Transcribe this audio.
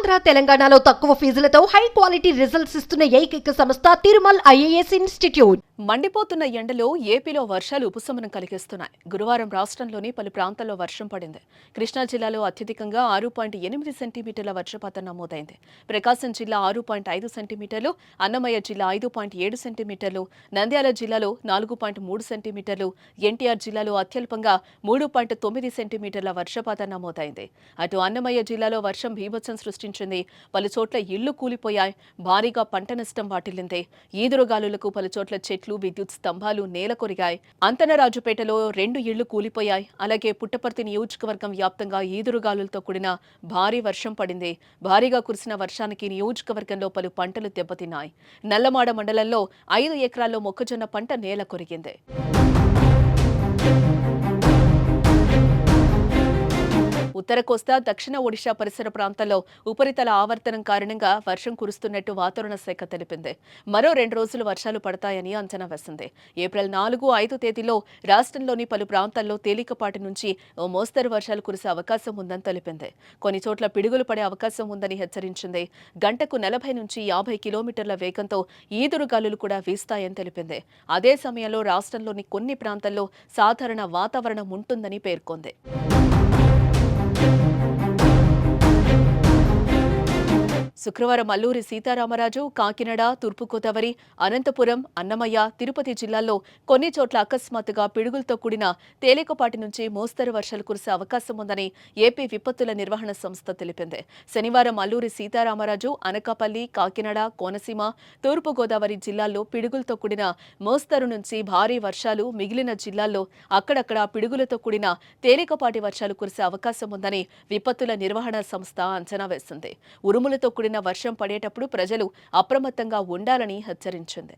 ఆంధ్ర తెలంగాణలో తక్కువ ఫీజులతో high quality results ఇస్తున్న ఏకైక సంస్థ తిరుమల్ ఐఏఎస్ ఇన్స్టిట్యూట్. మండిపోతున్న ఎండలో ఏపీలో వర్షాలు ఉపశమనం కలిగిస్తున్నాయి. గురువారం రాష్ట్రంలోని పలు ప్రాంతాల్లో వర్షం పడింది. కృష్ణా జిల్లాలో అత్యధికంగా 6.8 సెంటీమీటర్ల వర్షపాతం నమోదైంది. ప్రకాశం జిల్లా 6.5 సెంటీమీటర్లు, అన్నమయ్య జిల్లా 5.7 సెంటీమీటర్లు, నంద్యాల జిల్లాలో 4.3 సెంటీమీటర్లు, ఎన్టీఆర్ జిల్లాలో అత్యల్పంగా 3.9 సెంటీమీటర్ల వర్షపాతం నమోదైంది. అటు అన్నమయ్య జిల్లాలో వర్షం బీభత్సం సృష్టించింది. పలుచోట్ల ఇళ్లు కూలిపోయాయి. భారీగా పంట నష్టం వాటిల్లింది. ఈదురుగాలులకు పలుచోట్ల చెట్లు, విద్యుత్ స్తంభాలు నేల కొరిగాయి. అంతనరాజుపేటలో 2 ఇళ్లు కూలిపోయాయి. అలాగే పుట్టపర్తి నియోజకవర్గం వ్యాప్తంగా ఈదురుగాలులతో కూడిన భారీ వర్షం పడింది. భారీగా కురిసిన వర్షానికి నియోజకవర్గంలో పలు పంటలు దెబ్బతిన్నాయి. నల్లమాడ మండలంలో 5 ఎకరాల్లో మొక్కజొన్న పంట నేల కొరిగింది. ఉత్తర కోస్తా, దక్షిణ ఒడిశా పరిసర ప్రాంతాల్లో ఉపరితల ఆవర్తనం కారణంగా వర్షం కురుస్తున్నట్టు వాతావరణ శాఖ తెలిపింది. మరో 2 రోజులు వర్షాలు పడతాయని అంచనా వేసింది. ఏప్రిల్ 4, 5 తేదీలో రాష్ట్రంలోని పలు ప్రాంతాల్లో తేలికపాటి నుంచి ఓ మోస్తరు వర్షాలు కురిసే అవకాశం ఉందని తెలిపింది. కొన్ని చోట్ల పిడుగులు పడే అవకాశం ఉందని హెచ్చరించింది. గంటకు 40 నుంచి 50 కిలోమీటర్ల వేగంతో ఈదురుగాలులు కూడా వీస్తాయని తెలిపింది. అదే సమయంలో రాష్ట్రంలోని కొన్ని ప్రాంతాల్లో సాధారణ వాతావరణం ఉంటుందని పేర్కొంది. శుక్రవారం అల్లూరి సీతారామరాజు, కాకినాడ, తూర్పుగోదావరి, అనంతపురం, అన్నమయ్య, తిరుపతి జిల్లాల్లో కొన్ని చోట్ల అకస్మాత్తుగా పిడుగులతో కూడిన తేలికపాటి నుంచి మోస్తరు వర్షాలు కురిసే అవకాశం ఉందని ఏపీ విపత్తుల నిర్వహణ సంస్థ తెలిపింది. శనివారం అల్లూరి సీతారామరాజు, అనకాపల్లి, కాకినాడ, కోనసీమ, తూర్పుగోదావరి జిల్లాల్లో పిడుగులతో కూడిన మోస్తరు నుంచి భారీ వర్షాలు, మిగిలిన జిల్లాల్లో అక్కడక్కడ పిడుగులతో కూడిన తేలికపాటి వర్షాలు కురిసే అవకాశం ఉందని విపత్తుల నిర్వహణ సంస్థ అంచనా వేసింది. ఉరుములతో కూడిన వర్షం పడేటప్పుడు ప్రజలు అప్రమత్తంగా ఉండాలని హెచ్చరించింది.